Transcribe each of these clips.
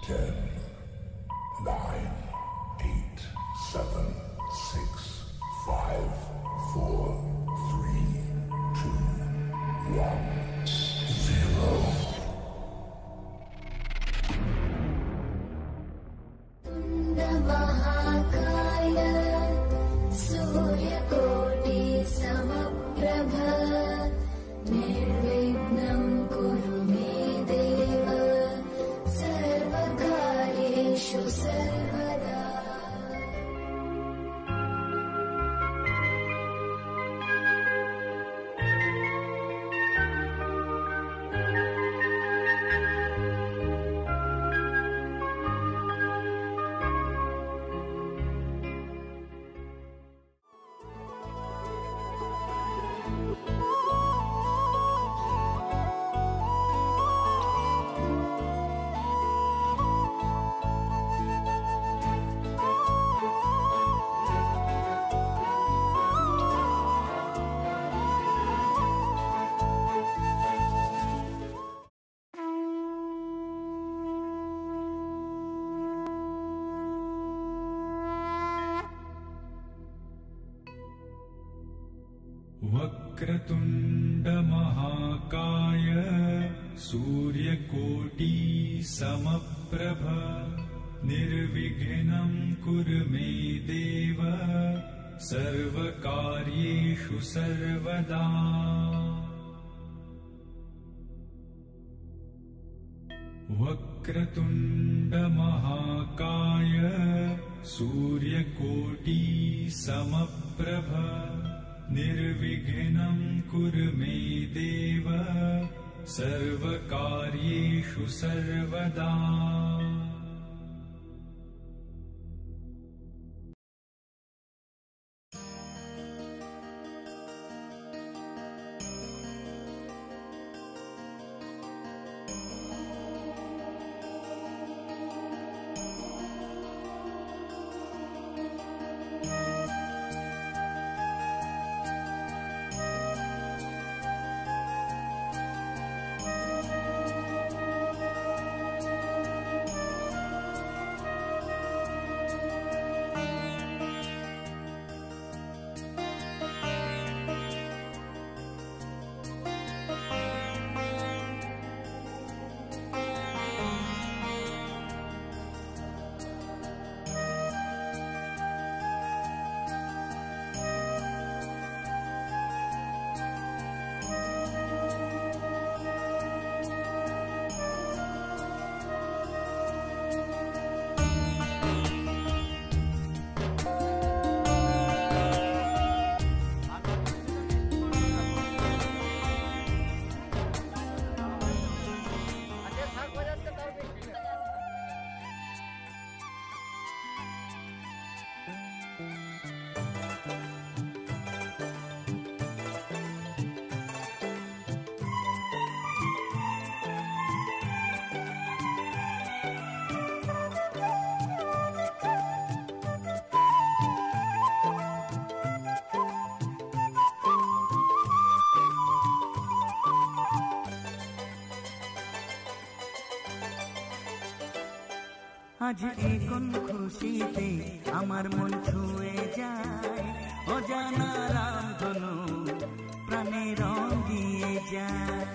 10, 9, 8, 7, 6, 5, 4, 3, 2, 1, 0. महाकाय सूर्यकोटि समप्रभ निर्विघ्नं कुरु मे देव सर्वकार्येषु सर्वदा। वक्रतुण्ड महाकाय सूर्यकोटि समप्रभ निर्विघ्नं कुरु मे देव सर्वकार्येषु सर्वदा। वक्रतुण्ड महाकाय सूर्यकोटि समप्रभ निर्विघ्नं कुरु मे देव सर्वकार्येषु सर्वदा। আজ এখন খুশিতে আমার মন ছুঁয়ে যায়, অজানা রামধনু প্রাণে রং দিয়ে যায়।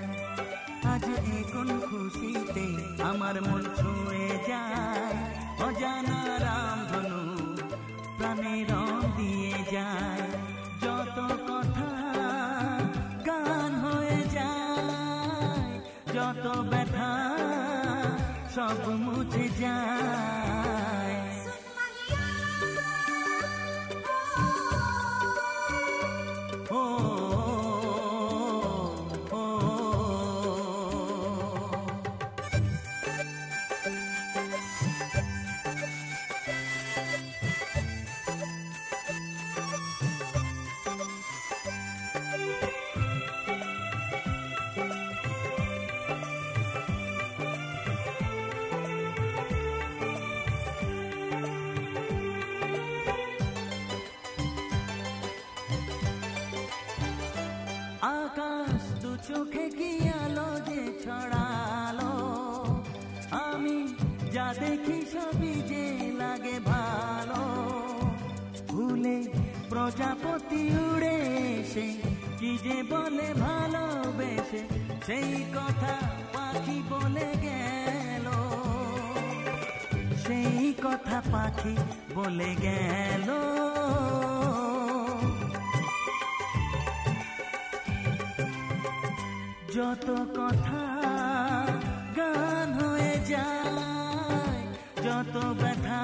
আজ এখন খুশিতে আমার মন ছুঁয়ে যায়, অজানা রামধনু প্রাণে রং দিয়ে যায়। যত কথা গান হয়ে যায়, যত ব্যথা সব মুছে যায়। ও আকাশ দু চোখে কি আলো যে ছড়ালো, আমি যা দেখি সবই যে লাগে ভালো। ভুলে প্রজাপতি উড়ে এসে কি যে বলে ভালোবেসে, সেই কথা পাখি বলে গেল, সেই কথা পাখি বলে গেল। যত কথা গান হয়ে যায়, যত ব্যথা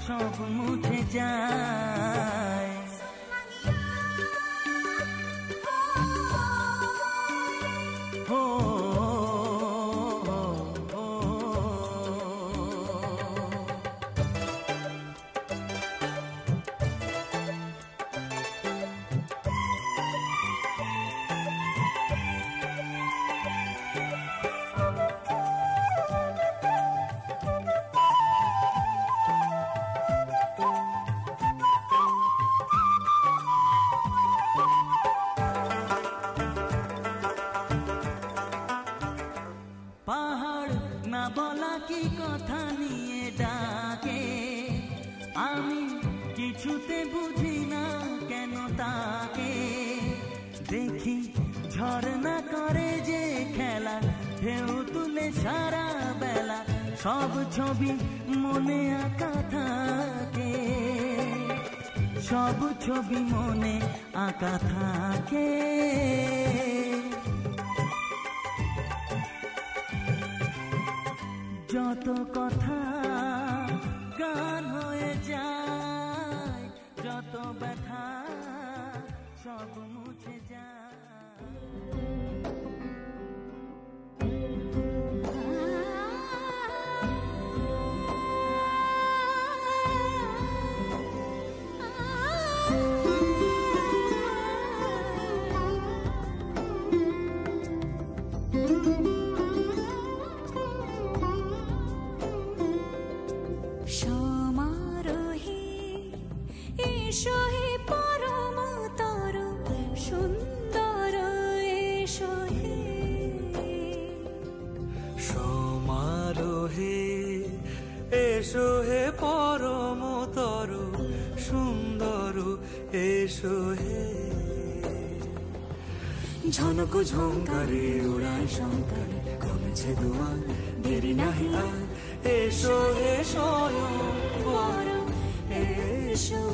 সব মুছে যায়। ও পাহাড় না বলা কি কথা নিয়ে ডাকে, আমি কিছুতে বুঝি না কেন তাকে। দেখি ঝর্ণা করে যে খেলা, ঢেউ তুলে সারা বেলা, সব ছবি মনে আঁকা থাকে, সব ছবি মনে আঁকা থাকে। যত কথা গান হয়ে যায়, যত ব্যথা সব মুছে যায়। এসো হে পরমতর সুন্দর, এসো হে। ঝনক ঝঙ্কারে উড়ায় শঙ্কারে, কমেছে দুয়ার দেরি নাহি আর। এসো হে স্বয়ং বর, এসো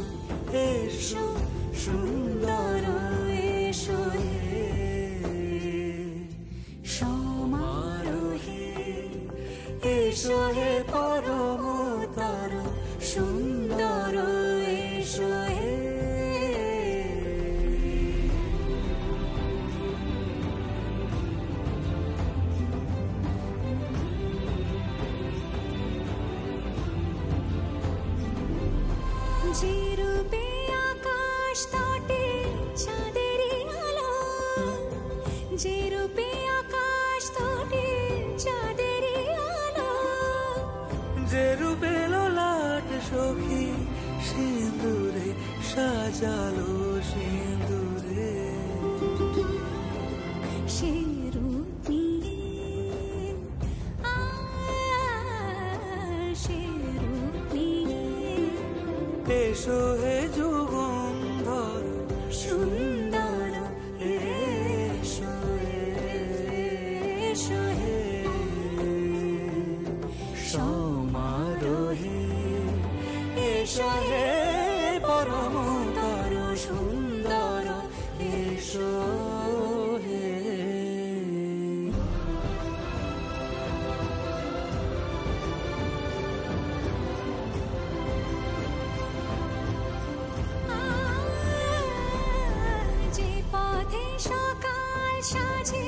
এসো সুন্দর, এসো হে সমারোহে। এসো হে পরমতর সুন্দর, এসো হে। যে রূপে আকাশ তটে চাঁদেরই আলো, যে রূপে আকাশ তটে চাঁদেরই আলো, যে রূপে ললাট সখী সিঁদুরে সাজালো সিঁদুরে। সে রূপ নিয়ে সে রূপ নিয়ে এসো হে যুগন্ধর সুন্দর, এসো এসো হে সমারোহে। এসো হে পরমতর সুন্দর, এসো হে। যে পথে সকাল সাজে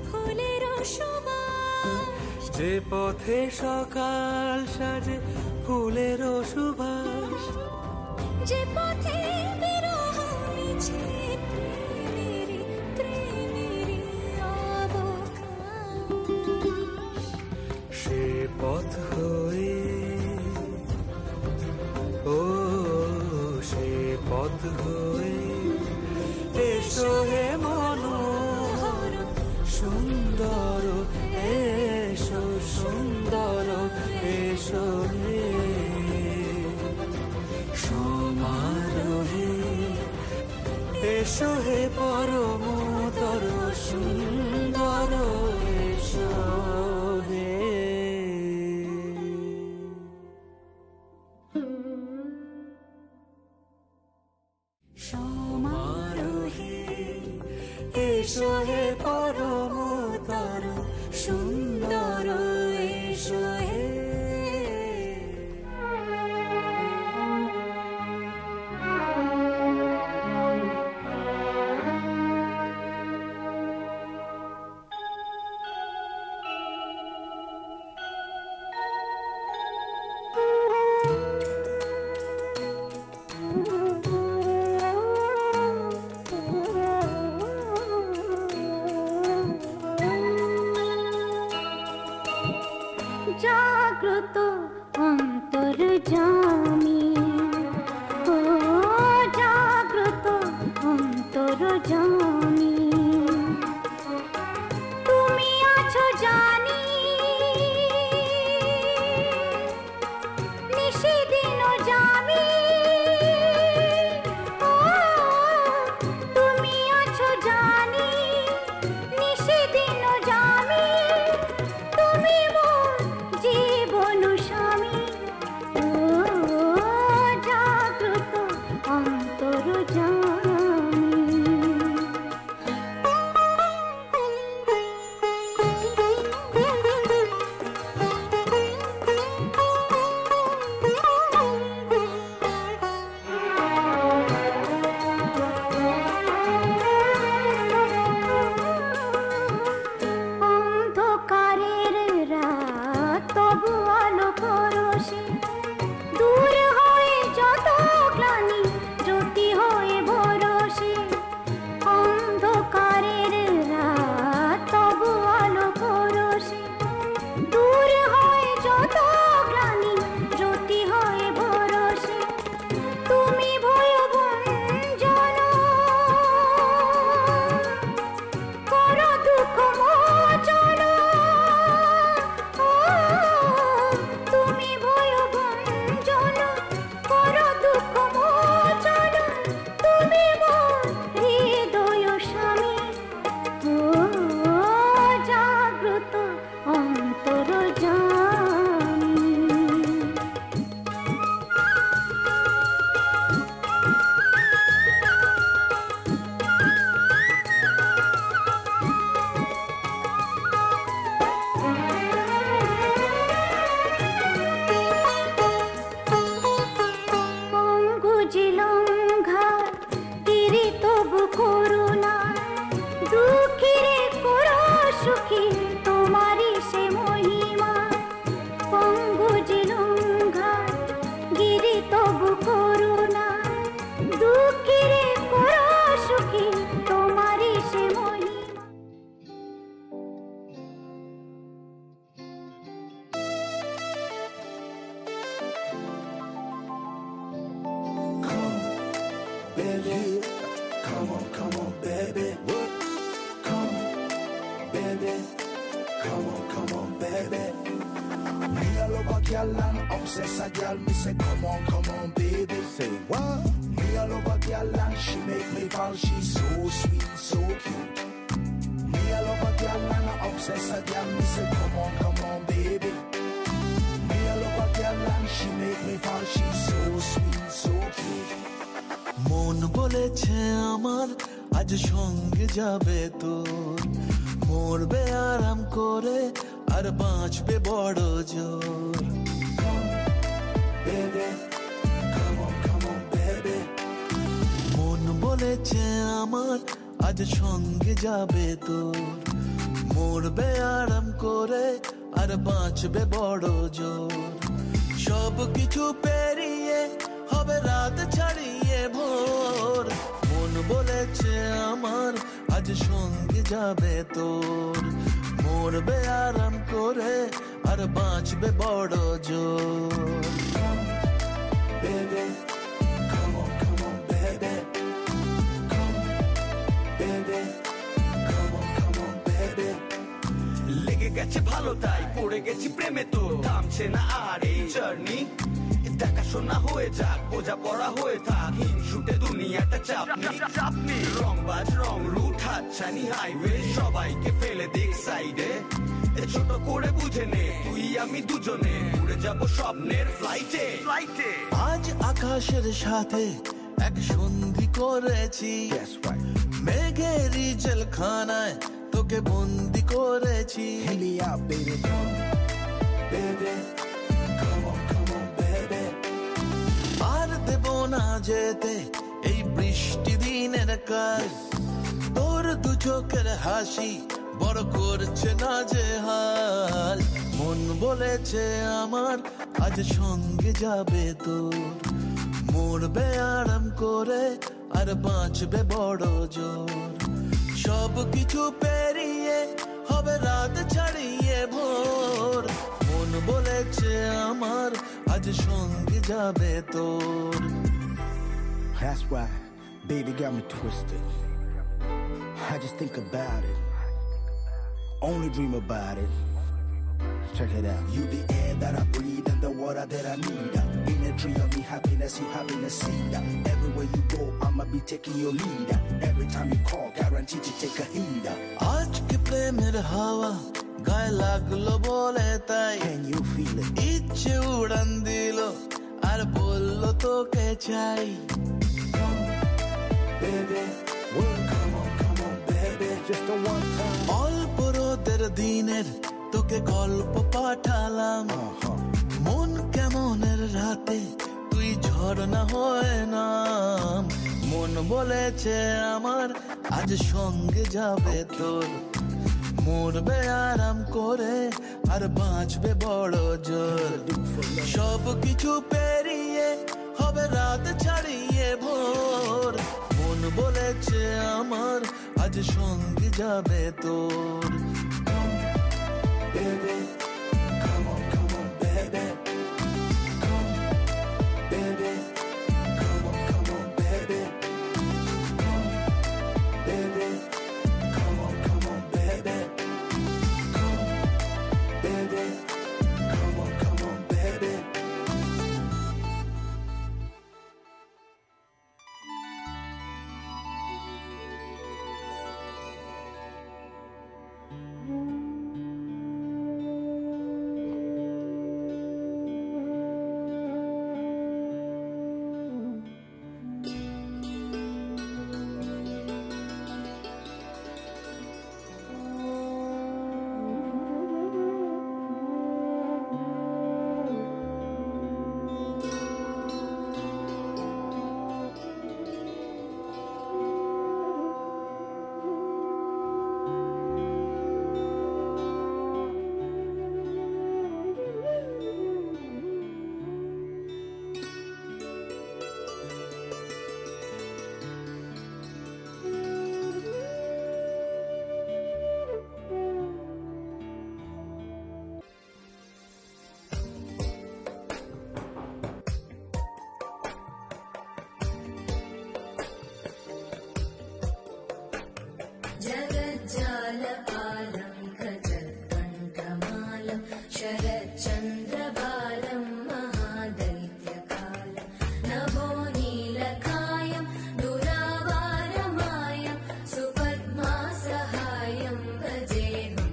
ফুলের সুবাস, যে পথে সকাল সাজে ফুলের সুবাস, যে পথে বিরহ মিছে প্রেমেরই প্রেমেরই অবকাশ, সে পথ হয়ে ও সে পথ হয়ে। এসো হে মনোহর সুন্দর, এসো সুন্দর, এসো হে সমারোহে এসো হে পরমতর সুন্দর এসো হে সমারোহে এসো হে পরমতর সুন্দর এসো হে জাগ্রত অন্তর্যামী ও জাগ্রত অন্তর্যামী তুমি আছো জানি নিশিদিন জামি ও তুমি আছো জানি নিশিদিন জামি তুমি মোর জীবন স্বামী ও জাগ্রত অন্ধকারের রাত তবু আলো পরশে দূর হয়ে যত গ্লানি জ্যোতি হয়ে ভরসে অন্ধকারের রাত তবু আলো পরশে দূর হয়ে যত গ্লানি জ্যোতি হয়ে ভরসে তুমি ভয়ভঞ্জন করো দুঃখ মোচন ও তুমি ভয়ভঞ্জন করো দুঃখ মোচন তুমি মোর হৃদয় স্বামী ও জাগ্রত অন্তর্যামী অঙ্গুজিলঙ্ঘা তিরি তবু করুণা দুঃখীরে করো সুখী তোমারই সে মহিমা অঙ্গুজিলঙ্ঘা গিরি তবু করুণা দুঃখীরে করো সুখী তোমারই সে মহিমা Baby, come on, baby. Come, baby. Come on, baby. Me a love a girl and obsess a girl. Me say, come on, baby. Say what? Me a love a girl and she make me fall. She's so sweet, so cute. Me a love a girl and I obsess a girl. Me say, come on, baby. Me a love a girl and she make me fall. She's so sweet, so cute. মন বলেছে আমার আজ সঙ্গে যাবে তোর মরবে আরাম করে আর বাঁচবে বড় জোর Baby, come on, baby. মন বলেছে আমার আজ সঙ্গে যাবে তোর মরবে আরাম করে আর বাঁচবে বড় জোর সব কিছু পেরিয়ে হবে রাত ছাড়িয়ে ভোর মন বলেছে আমার আজ সঙ্গে যাবে তোর মরবে আরাম করে আর বাঁচবে বড় জোর Baby, come on, baby. Come, baby. Come on, baby. लेके গেছে ভালো তাই পড়ে গেছি প্রেমে তো থামছে না আর এই জার্নি দেখাশোনা হয়ে যাক বোঝা পড়া হয়ে থাক হিংসুটে দুনিয়াটা চাপনি রংবাজ রং রুট হাতছানি হাইওয়ে সবাইকে ফেলে দেখ সাইডে ছোট করে বুঝে নে তুই আমি দুজনে উড়ে যাব স্বপ্নের ফ্লাইটে আজ আকাশের সাথে এক সন্ধি করেছি মেঘের জেলখানায় তোকে বন্দি করেছি আর দেব না যেতে এই বৃষ্টি দিনের কাজ তোর দু চোখের হাসি বড় করছে না যে হাল মন বলেছে আমার আজ সঙ্গে যাবে তোর মরবে আরাম করে আর বাঁচবে বড় জোর সব কিছু পেরিয়ে হবে রাত ছাড়িয়ে ভোর মন বলেছে আমার আজ সঙ্গে যাবে তোর That's why baby got me twisted. I just think about it, only dream about it. Check it out. You the air that I breathe and the water that I need. In a tree of me happiness, you having a seed. Everywhere you go, I'ma be taking your lead. Every time you call, guaranteed to take a heed. আজ কি প্রেমের হাওয়া গায়ে লাগলো বলে তাই Can you feel it? ইচ্ছে উড়ান দিল আর বললো তোকে চাই Baby, well, come on, baby. Just the one time. অল্প রোদের দিনের তোকে গল্প পাঠালাম মন কেমনের রাতে তুই ঝর্ণা হয়ে নাম মন বলেছে আমার আজ সঙ্গে যাবে তোর মরবে আরাম করে আর বাঁচবে বড় জোর সব কিছু পেরিয়ে হবে রাত ছাড়িয়ে ভোর মন বলেছে আমার আজ সঙ্গে যাবে তোর Baby, come on, baby. Come, baby. Come on, baby. Come, baby. Come on, baby. Come, baby. Come on, baby. जगज्जालपालं गजत्कण्ठमालं शरच्चन्द्रबालं महादैत्यकालं नभो नीलकायं दुरावारमायं सुपद्मासहायं भजेऽहं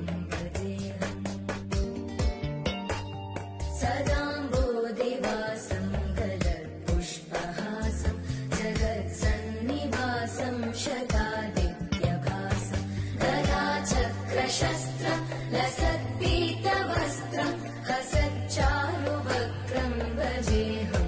सदाम्बोधिवासं गलत्पुष्पहासं जगत्सन्निवासं शतादित्यभासं गदाचक्रशस्त्रं लसत्पीतवस्त्रं हसच्चारुवक्त्रं भजेऽहं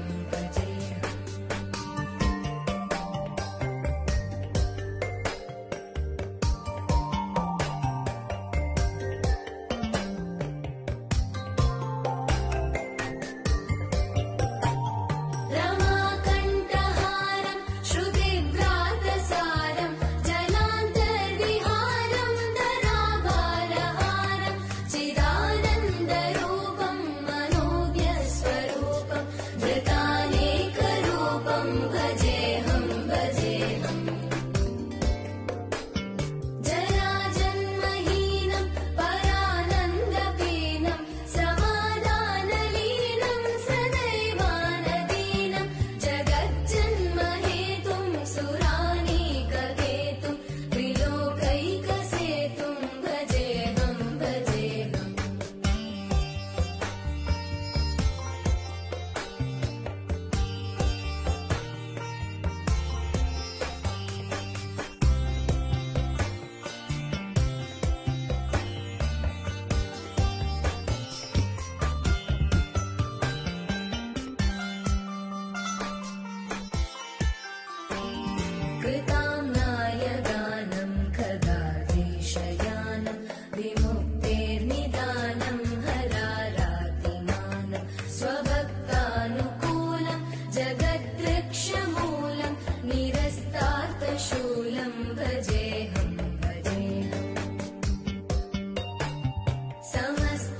कृताम्नाय दानं खगादेशयानं विमुक्तेर्निदानं हरारातिमानं स्वभक्तानुकूलं जगद्वृक्षमूलं निरस्तार्थशूलं भजेऽहं भजेऽहम् समस्त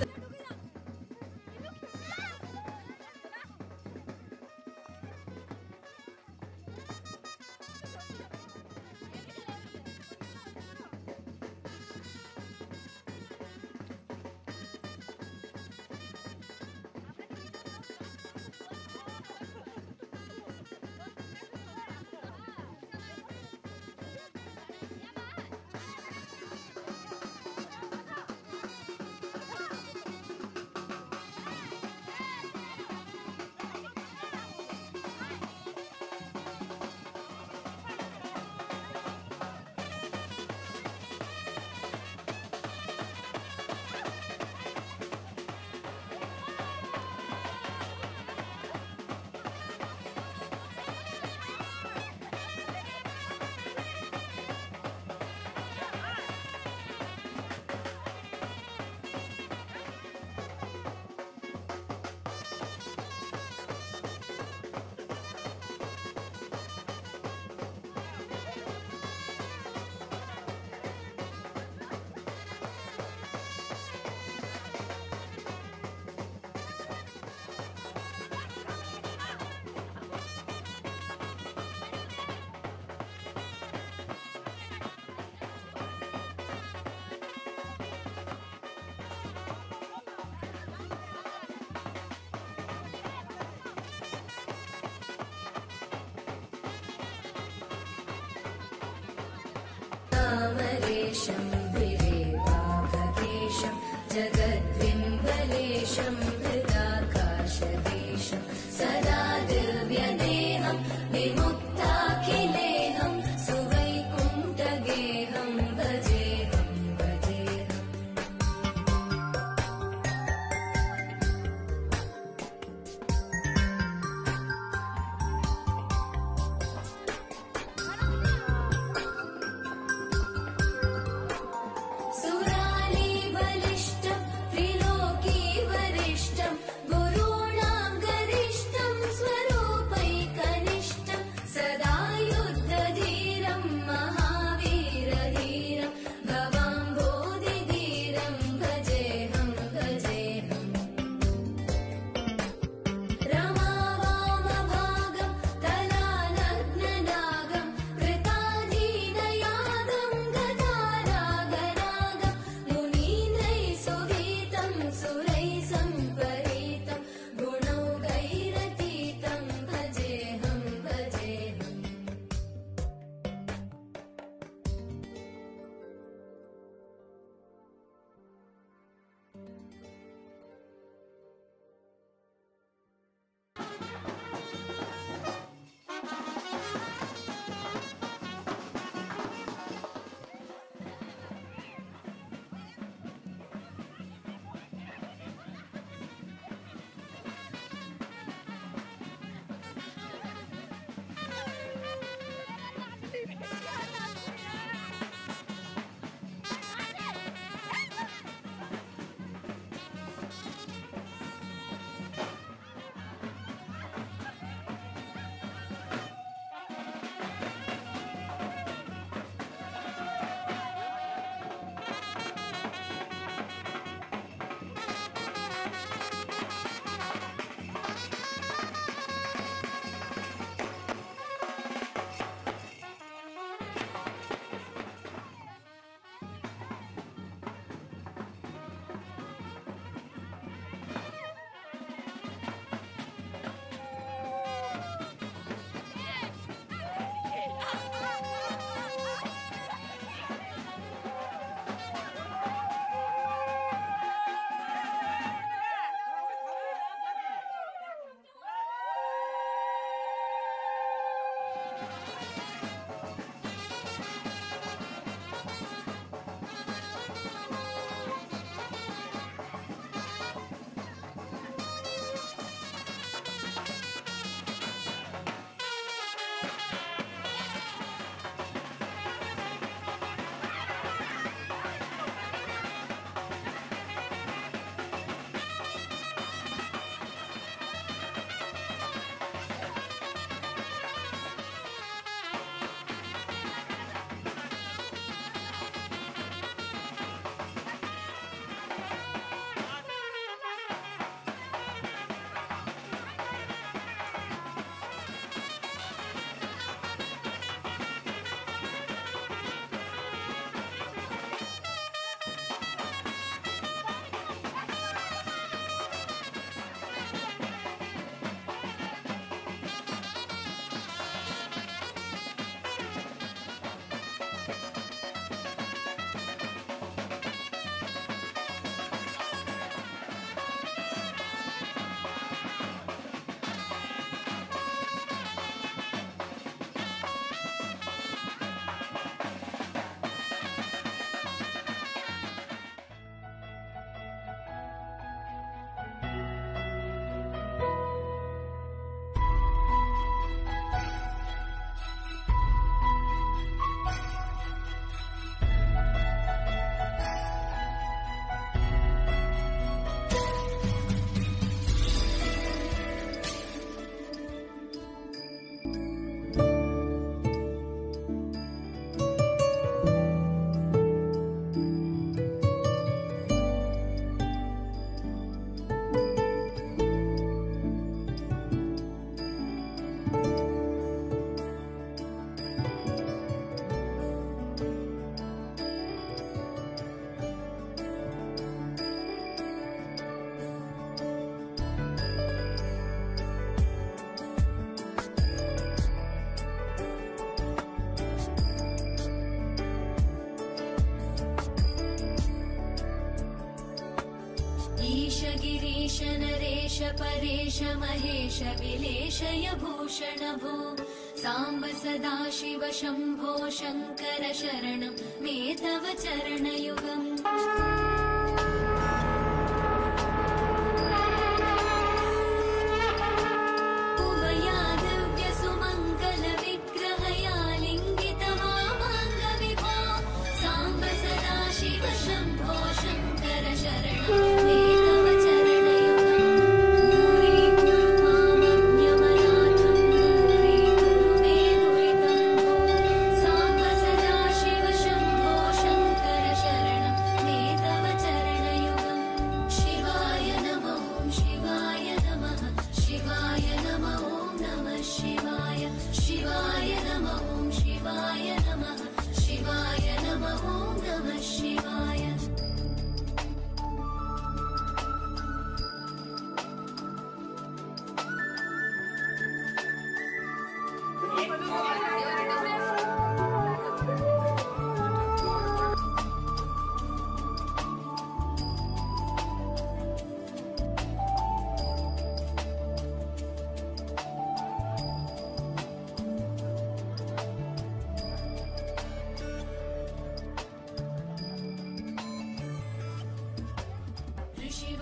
अमरेशं विरेवाभकेशं जगद्विम्बलेशं हृदाकाशदेशं सदा दिव्यदेहं विमुक्ताखिलेहं सुवैकुण्ठगेहं भजेऽहं भजेऽहम् सुराली बलिष्ठं त्रिलोकी वरिष्ठं ईश परेश महेश विलेशय भूषण भो साम्ब सदा शिव शम्भो शङ्कर शरणं मे तव चरणयुगम् उमया दिव्य सुमङ्गल विग्रहया लिङ्गित वामाङ्ग विभो साम्ब सदा शिव शम्भो शङ्कर शरणं मे तव चरणयुगम् दूरी कुरु मामन्यमनाथं दूरी कुरु मे दुरितं भो साम्ब सदा शिव शम्भो शङ्कर शरणं मे तव चरणयुगम् शिवाय नमः शिवाय नमः शिवाय नमः नमः शिवाय शिवाय नमः शिवाय नमः शिवाय नमः नमः शिवाय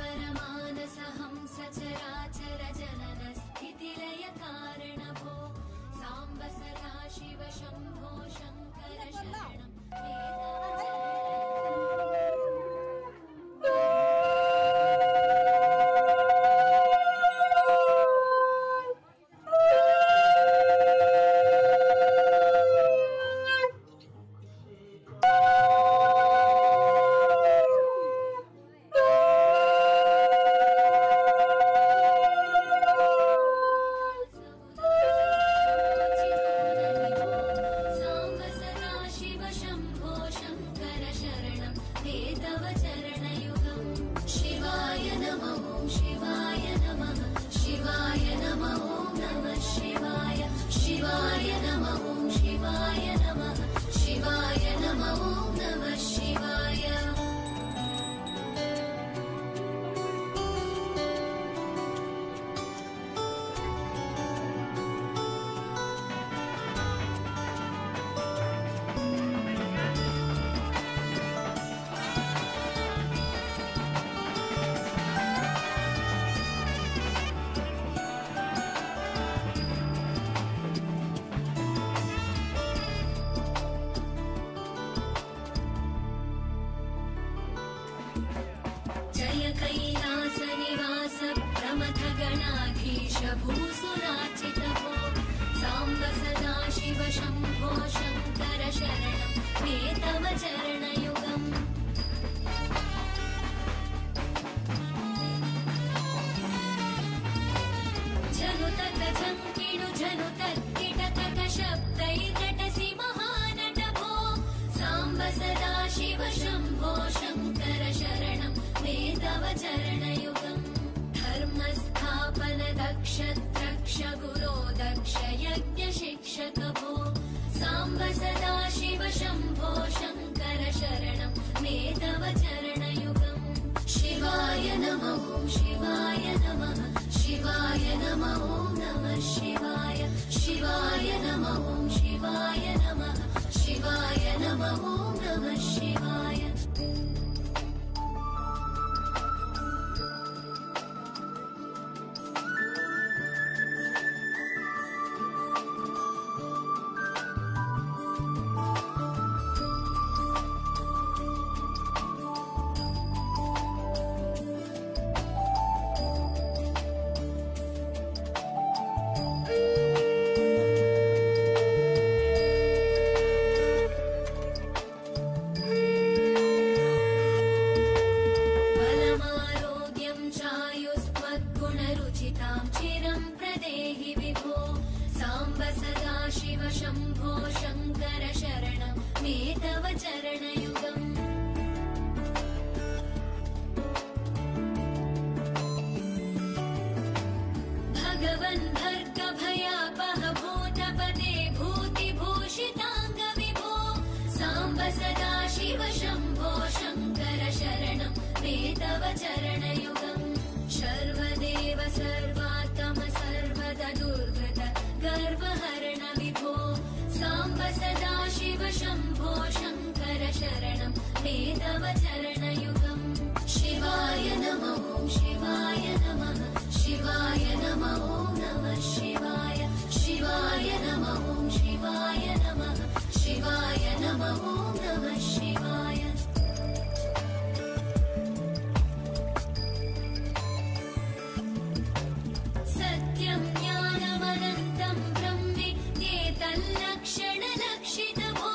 ऋषिवरमानसहं सचराचर जनन स्थितिलय कारण भो साम्ब सदा शिव शम्भो शङ्कर शरणं मे तव साम्ब सदा शिव शम्भो शङ्कर शरणं मे तव चरणयुगम् शिवाय नमः शिवाय नमः शिवाय नमः नमः शिवाय शिवाय नमः शिवाय नमः शिवाय नमः नमः शिवाय जय कैलास निवास प्रमथ गणाधीश भूसुरार्चित भो साम्ब सदा शिव शम्भो शङ्कर शरणं मे तव चरणयुगम् जनुतत झङ्किणु जनुतत्किटतट शब्दैर्नटसि महानट भो साम्ब सदा शिव शम्भो शङ्कर शरणं मे तव चरणयुगम् धर्मस्थापन दक्ष द्रक्ष गुरो दक्ष यज्ञ शिक्षक भो साम्ब सदा शिव शम्भो शङ्कर शरणं मे तव चरणयुगम् शिवाय नमः शिवाय नमः शिवाय नमः नमः शिवाय शिवाय नमः शिवाय नमः शिवाय नमः नमः शिवाय बलमारोग्यं चायुस्त्वद्गुणरुचितां चिरं प्रदेहि विभो साम्ब सदा शिव शम्भो शङ्कर शरणं मे तव चरणयुगम् भगवन् भर्गभयापह भूतपदे भूतिभूषिताङ्ग विभो साम्ब सदा शिव शम्भो शङ्कर शरणं मे तव चरणयुगम् शर्वदेव सर्वहरण विभो साम्ब सदा शिव शम्भो शङ्कर शरणं मे तव चरणयुगम् शिवाय नमः शिवाय नमः शिवाय नमः नमः शिवाय शिवाय नमः शिवाय नमः शिवाय नमः नमः शिवाय सत्यं ज्ञानमनन्तं ब्रह्मेत्येतल्लक्षणलक्षितभो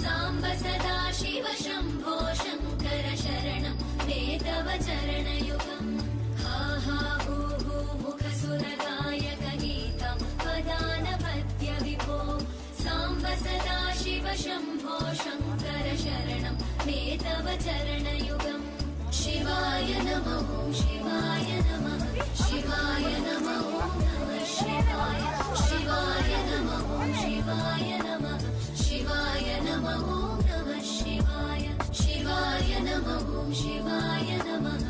साम्ब सदा शिव शम्भो शङ्कर शरणं मे तव चरणयुगम् हा हा हू हू मुखसुरगायकगीतं वदानपद्य विभो साम्ब सदा शिव शम्भो शङ्कर शरणं मे तव चरणयुगम् शिवाय नमः शिवाय नमः शिवाय नमः नमः शिवाय शिवाय नमः शिवाय नमः शिवाय नमः नमः शिवाय शिवाय नमः शिवाय नमः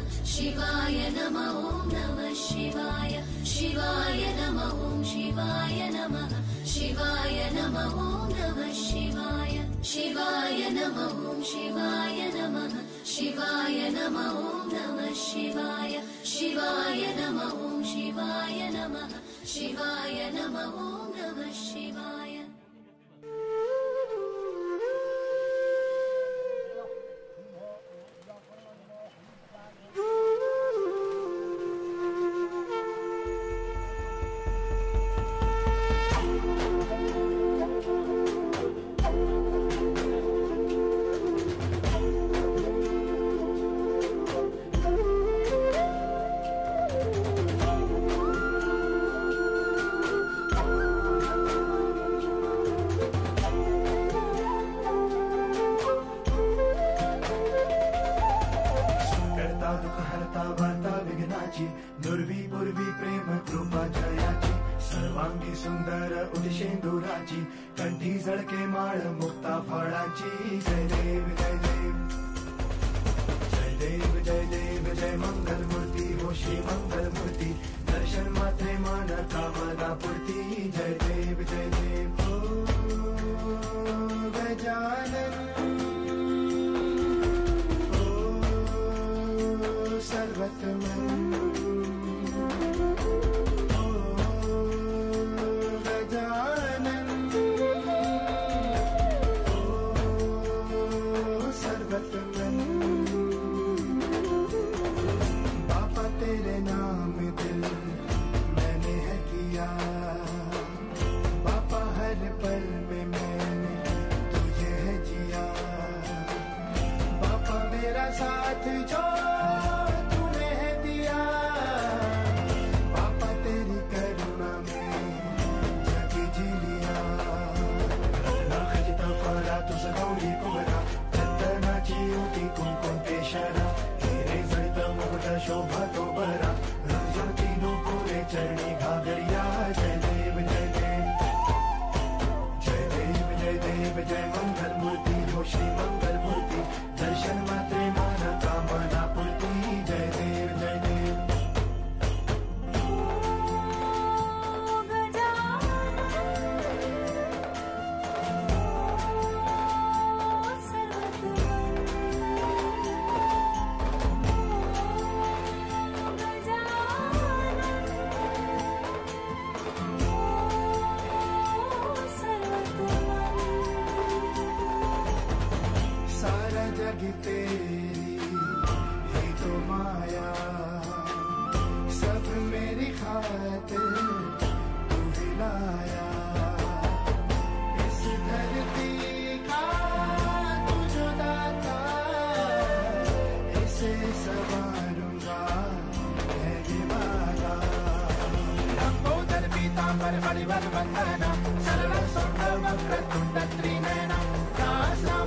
शिवाय नमः नमः शिवाय शिवाय नमः शिवाय नमः शिवाय नमः नमः शिवाय शिवाय नमः शिवाय नमः शिवाय नमः नमः शिवाय शिवाय नमः शिवाय नमः शिवाय नमः नमः शिवाय दुर्वी पूर्वी प्रेम कृपा जयाची सर्वांगी सुंदर उदिशेंदुराची कंठी जळके माळ मुक्ता फळाची जय देव जय देव जय देव जय देव जय मंगल मूर्ती हो श्री मंगल मूर्ती दर्शन मात्रे मन कामना पूर्ती जय देव हो गजानन हो सर्वतमन बापा तेरे नाम दिल मैंने है किया बापा हर पल में मैंने तुझे है जिया बापा मेरा साथ जो तूने है दिया बापा तेरी करुणा में जग जी लिया रत्ना खजिता फरा तुझ गौरी कुमरा चंदनाची उटी कुंकुम केशरा हिरे जळित मुकुट शोभा तो बरा रुजती नुपुरे चरणी घागरिया जय देव जय देव जय देव जय देव जय मंगल मूर्ती हो श्री मंगल मूर्ती दर्शन मात्रे मन कामना पूर्ती जय देव जय देव सारा जग तेरी ही तो माया सब मेरी खातिर तू हिलाया इस धरती का तू जो दाता इसे संवारूंगा है दिवाला लंबोदर पीतांबर बलिवर वंदना सर्व सुंदर वक्र तुंड त्रिनयना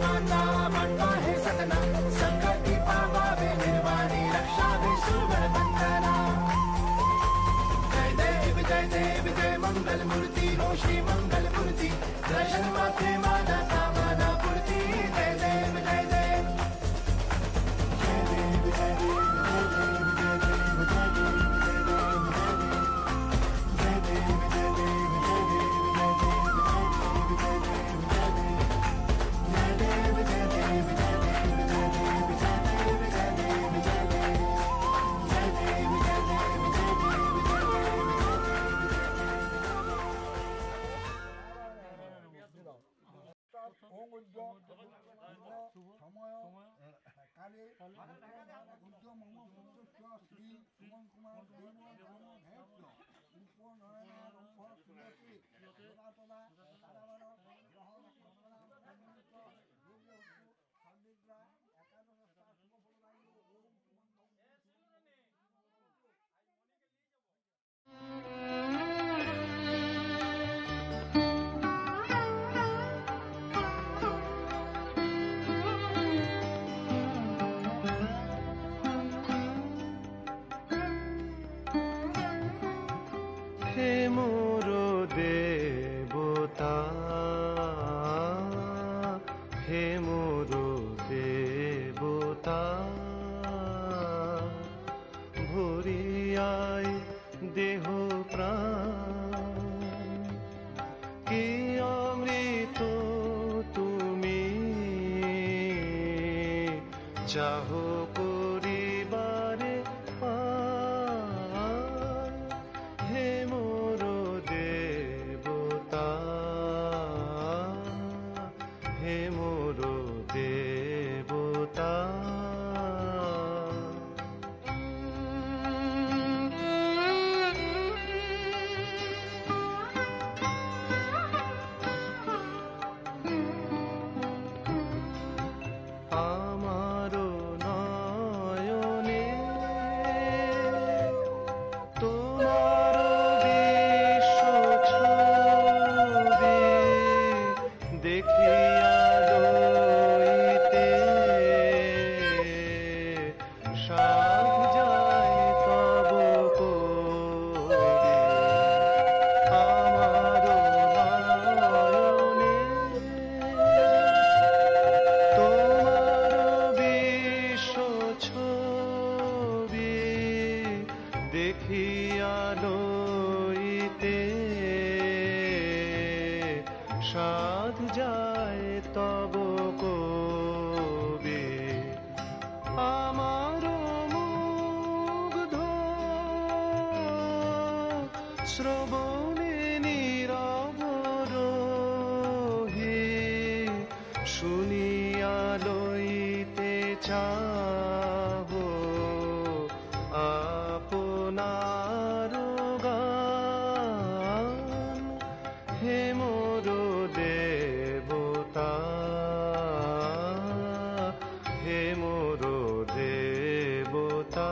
माता बनवा है सदना संकटी पावावे निर्वाणी रक्षावे सुवर वंदना जय देव जय मंगल मूर्ति हो श्री मंगल मूर्ति दर्शन मात्रे माना कामना पूर्ति जय देव जय देव जय देव जय देव जय देव जय देव जय देव जय देव जय देव जय देव जय देव जय देव কালে গুজ্জ মম পুত্র শ্রী সুমন কুমার দেব ভেদ্য উপনয়নার তুলসী তদা কারাবার গ্রহণ সন্দিগ্রা একাদশটা শুভ ফলদায়ী ওম সুমন হে মোর দেবতা, হে মোর দেবতা, ভরিয়ায় দেহ প্রাণ, কি অমৃত তুমি চাহ করিবারে পান। হে মোর দেবতা, হে মোর দেবতা, আমার নয়নে তোমার বিশ্ব ছবি দেখিয়া লইতে সাধ যায় তব কবি। আমার নয়নে তোমার বিশ্ব ছবি দেখিয়া লইতে সাধ যায় তব কবি। আমার মুগ্ধ শ্রবণে নীরব রহি শুনিয়া লইতে চাহো আপনার গান। হে মোর দেবতা, হে মোর দেবতা,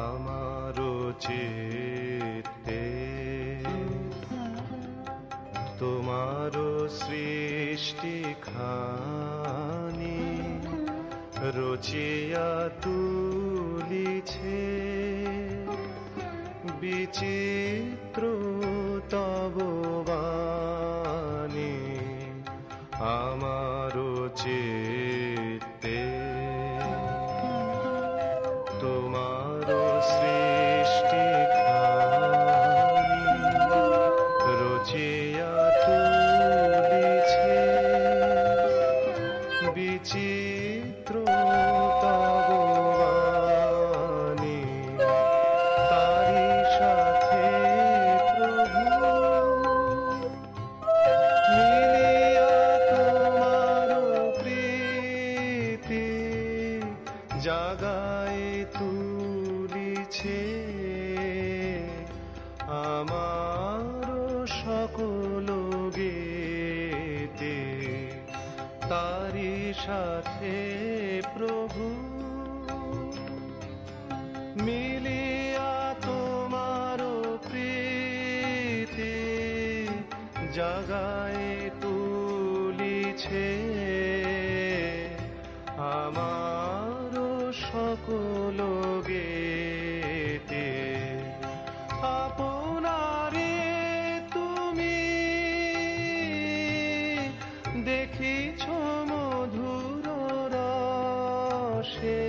আমার চিত্তে তোমার সৃষ্টি খানি রচিয়া তুলিছে, বিচিত্র তব বাণী। আমার চিত্তে তোমার সৃষ্টি খানি রচিয়া তুলিছে, বিচিত্র তব বাণী। তারি সাথে প্রভু মিলিয়া তোমার প্রীতি জাগায় তুলিছে আমার সকল গীতি। তারি সাথে প্রভু মিলিয়া তোমার প্রীতি জাগায় তুলিছে আমার সকল গীতি। আপনারে তুমি দেখিছ মধুর রসে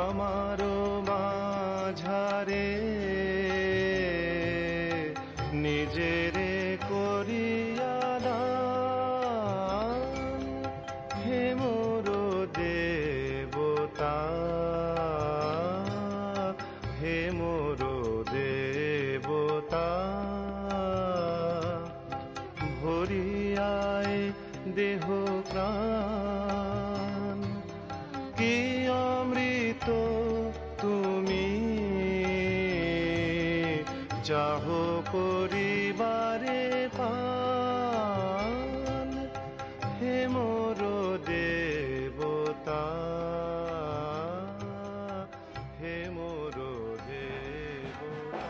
আমার মাঝারে নিজেরে করিয়া দান। 他。চাহো করিবারে পান, হে মোর দেবতা, হে মোর দেবতা।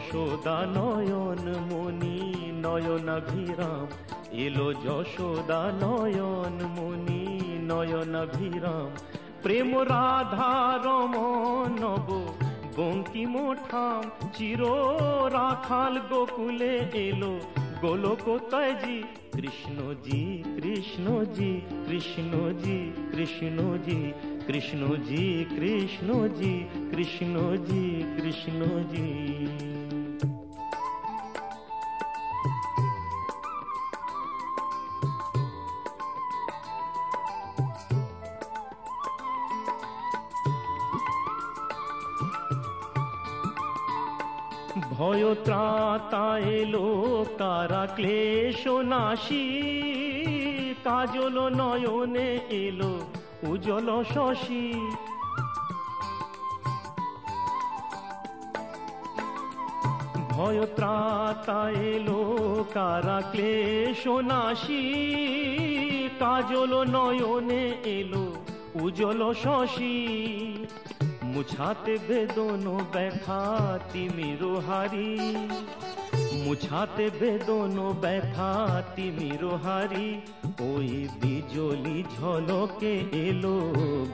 যশোদা নয়ন মণি নয়নাভিরাম, এলো যশোদা নয়ন মণি নয়নাভিরাম। প্রেম রাধা রমণ নব বঙ্কিম ঠাম, চির রাখাল গোকুলে এলো গোলকোতজি। কৃষ্ণজি কৃষ্ণজি কৃষ্ণজি কৃষ্ণজি কৃষ্ণজি কৃষ্ণজি কৃষ্ণজি কৃষ্ণজি। ভয় ত্রাতা এলো কারা ক্লেশ নাশী, কাজল নয়নে এলো উজ্জ্বল শশী। ভয় ত্রাতা এলো কারা ক্লেশ নাশী, কাজল নয়নে এলো উজ্জ্বল শশী। মুছাতে বেদন ব্যথা তিমির হারি, মুছাতে বেদন ব্যথা তিমির হারি। ওই বিজলি ঝলকে এলো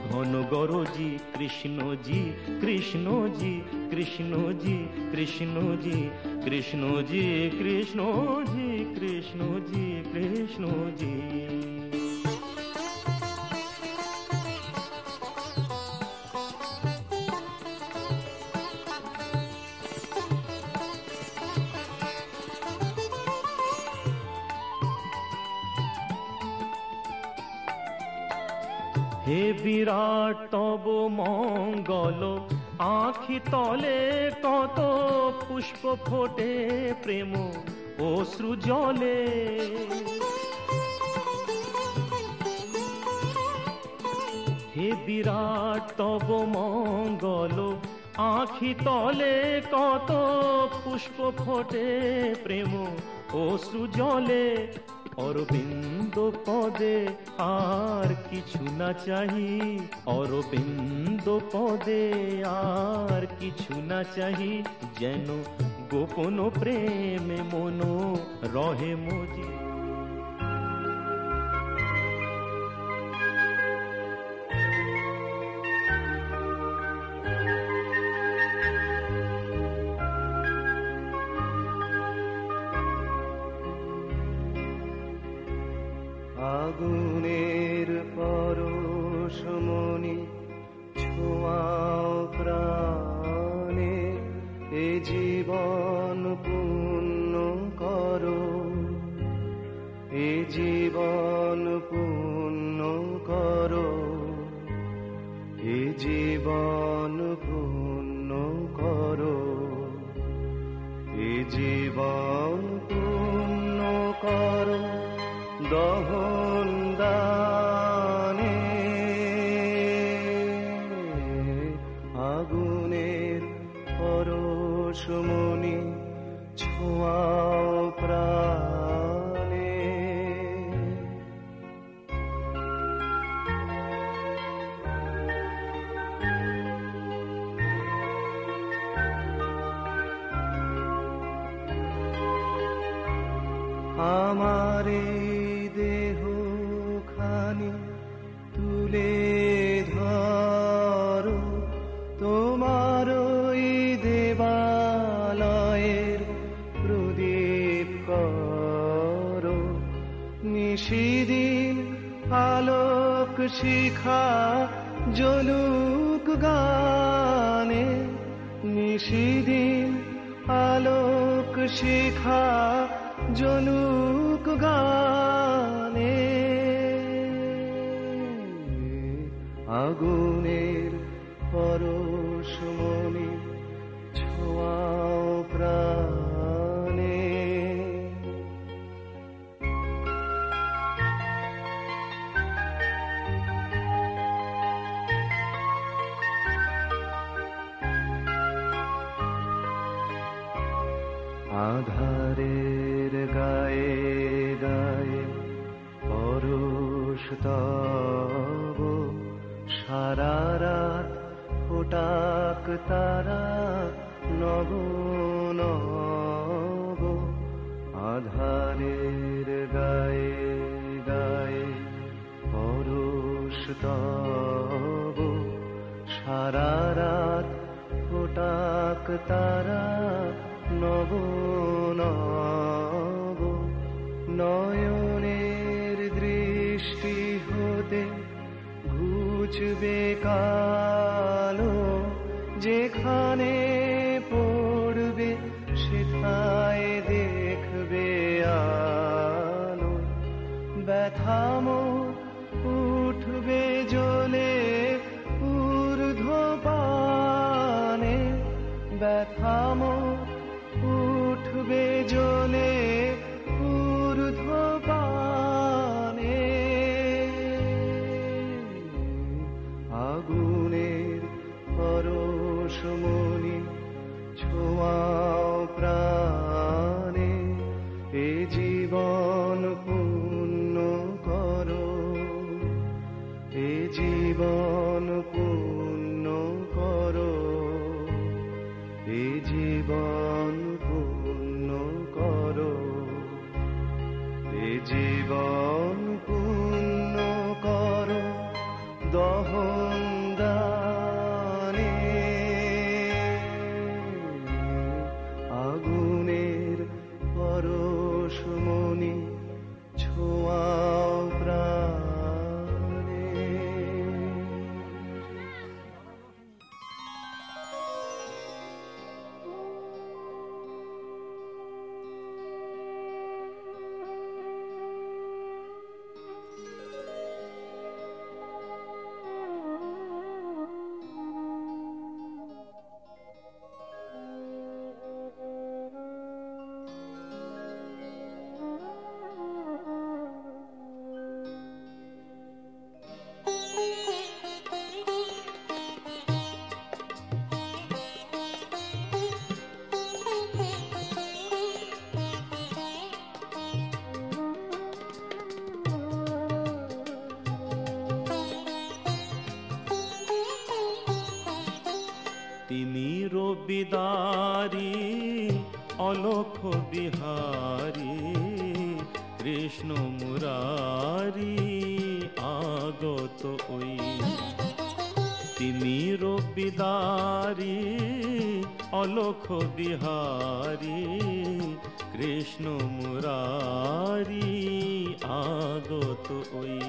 ঘন গরজি। কৃষ্ণজি কৃষ্ণজি কৃষ্ণজি কৃষ্ণজি কৃষ্ণজি কৃষ্ণজি কৃষ্ণজি কৃষ্ণজি। হে বিরাট তব মঙ্গল, আঁখি তলে কত পুষ্প ফোটে প্রেম অশ্রু জলে। হে বিরাট তব মঙ্গল, আঁখি তলে কত পুষ্প ফোটে প্রেম অশ্রু জলে। অরবিন্দ পদে আর কিছু না চাহি, অরবিন্দ পদে আর কিছু না চাহি। যেন গোপন প্রেমে মন রহে মজি। আগুনের পরশমণি ছোঁয়াও প্রাণে, এ জীবন পূর্ণ করো, এ জীবন পূর্ণ করো, এ জীবন পূর্ণ করো, এ জীবন পূর্ণ করো। দহন দানে আগুনের পরশমণি ছোঁয়াও প্রাণে। আমারে দেহ খানি তুলে ধরো, তোমার ওই দেবালয়ের প্রদীপ করো। নিশিদিন আলোক শিখা জ্বলুক গানে, নিশিদিন আলোক শিখা জ্বলুক গানে। আগুনের পরশমণি ছোঁয়াও প্রাণে। আধারের গায়ে গায়ে পরশ তব, সারা রাত ফোটাক তারা নব নব। আধারের গায়ে গায়ে পরশ তব, সারা রাত ফোটাক তারা নব নব। নয়নের দৃষ্টি হতে ঘুচবে কালো, যেখানে পড়বে সেথায় দেখবে আলো। ব্যথামো উঠবে জ্বলে ঊর্ধ্বপানে, ব্যথামো উঠবে জ্বলে ঊর্ধ্বপানে। আগুনের পরশমণি ছোঁয়াও প্রাণে, এ জীবন পূর্ণ করো, এ জীবন পূর্ণ করো, এ জীবন পূর্ণ করো, এ জীবন পূর্ণ করো দহন দানে। আগুনের পরশমণি ছোঁয়াও প্রাণে। তিনি রবিদারি অলোক বিহারী, কৃষ্ণ মুরারি আগত ওই। তিনি রবিদারি অলোক বিহারী, কৃষ্ণ মুরারি আগত ওই।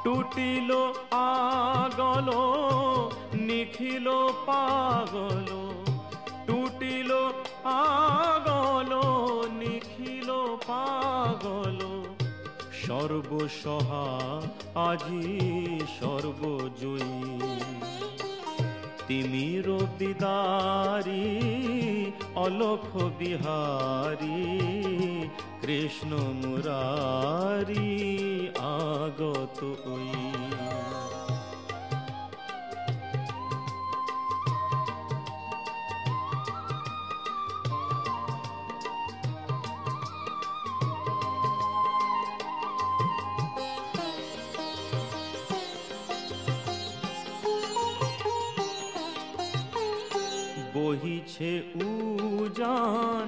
টুটিল আগল নিখিল পাগল, টুটিল আগল নিখিল পাগল। সর্বসহা আজি সর্বজয়ী, তিনি রবিদারি অলোক বিহারী, কৃষ্ণ মুরারি আগত ওই। বহিছে উজান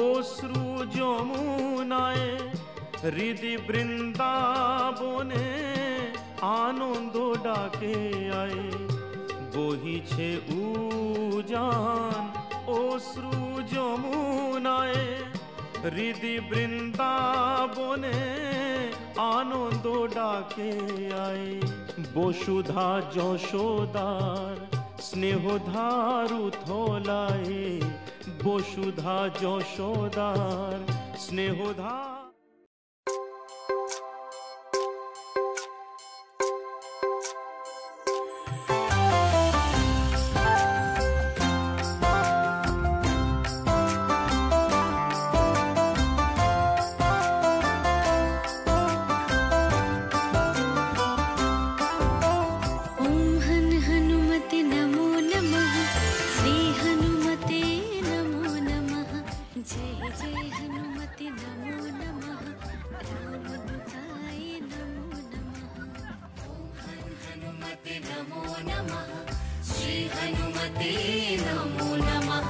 অশ্রু যমুনায়, হৃদি বৃন্দাবনে আনন্দ ডাকে আয়। বহিছে উজান অশ্রু যমুনায়, হৃদি বৃন্দাবনে আনন্দ ডাকে আয়। বসুধা যশোদার স্নেহধারু থলায়, বসুধা যশোদার স্নেহধার। हनुमते नमो नमः,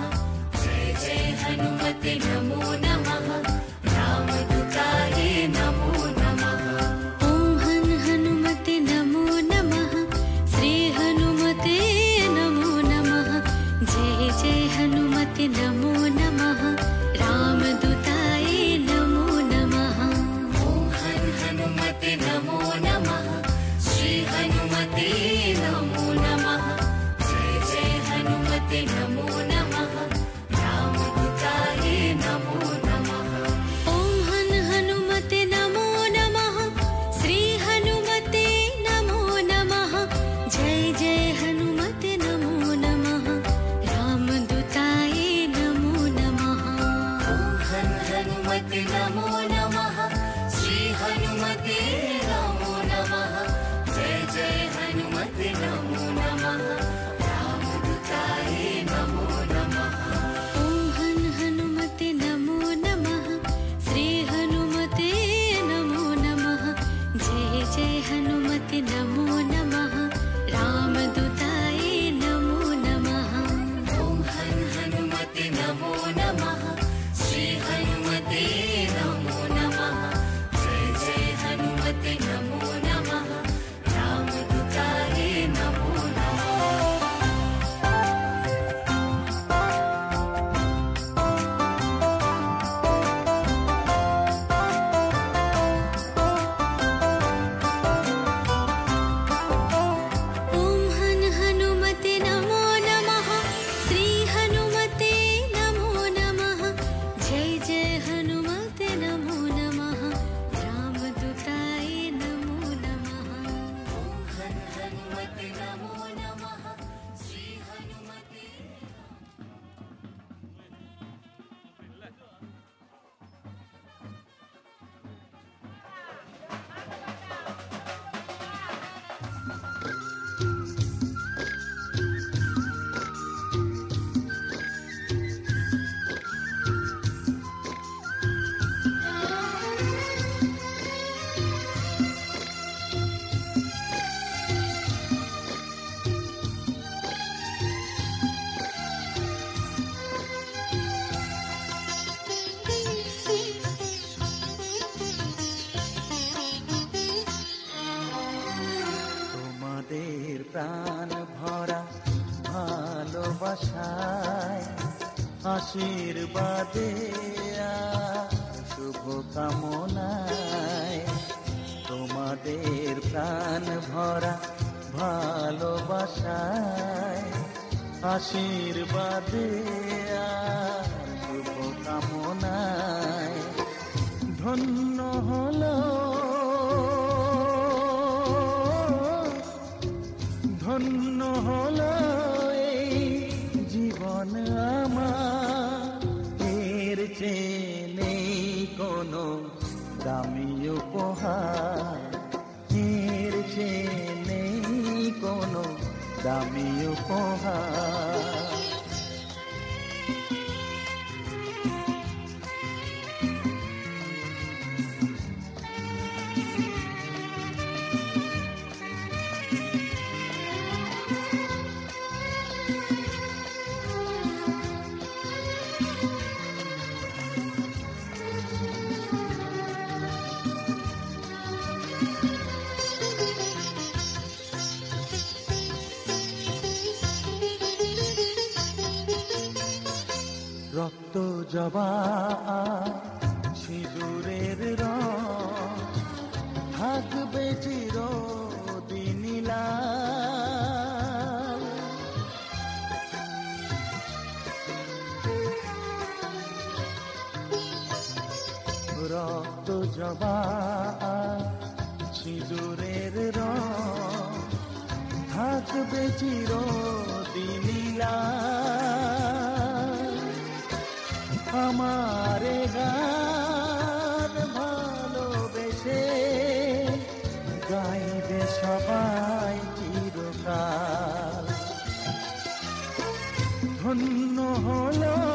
जय जय हनुमते नमो नमः। हन हनुमते नमो नमः श्री हनुमते नमो नमः जय जय हनुमते नमो नमः रामदूताय नमो नमः ओम हन हनुमते नमो नमः श्री हनुमते नमो नमः जय जय हनुमते नमो नमः रामदूताय नमो नमः ओम हन हनुमते नमो नमः श्री हनुमते नमो नमः जय जय हनुमते नमो नमः रामदूताय नमो नमः ओम हन हनुमते नमो नमः श्री हनुमते नमो नमः जय जय हनुमते नमो नमः रामदूताय नमो नमः ओम हन हनुमते नमो नमः श्री हनुमते তোমাদের প্রাণ ভরা ভালোবাসায় আশীর্বাদে আর শুভ কামনায় তোমাদের প্রাণ ভরা ভালোবাসায় আশীর্বাদে আর শুভ কামনায় ধন্য হলো ধন্য হলো এই জীবন আমার এর চেয়ে নেই কোনো দামি উপহার এর চেয়ে নেই কোনো দামি উপহার রক্ত জবা সিঁদুরের রং থাকবে চিরদিন লাল রক্ত জবা সিঁদুরের রং থাকবে চিরদিন লাল আমারে গান ভালোবেসে গাইবে সবাই চিরকাল ধন্য হলো